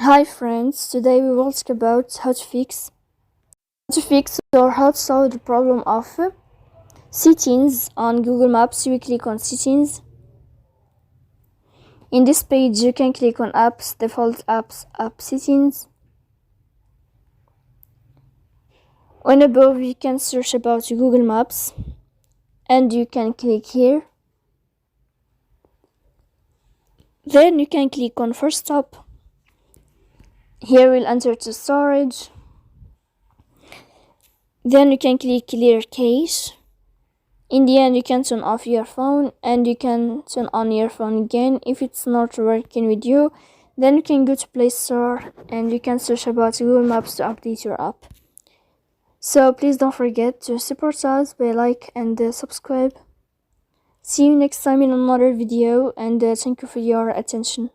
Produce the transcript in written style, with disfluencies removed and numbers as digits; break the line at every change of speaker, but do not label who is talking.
Hi friends, today we will talk about how to fix or how to solve the problem of settings on Google Maps. We click on settings. In this page you can click on apps, default apps, app settings. On above you can search about Google Maps and you can click here. Then you can click on first stop. Here we'll enter to storage. Then you can click clear cache. In the end you can turn off your phone and you can turn on your phone again. If it's not working with you, then you can go to Play Store and you can search about Google Maps to update your app. So please don't forget to support us by like and subscribe. See you next time in another video, and thank you for your attention.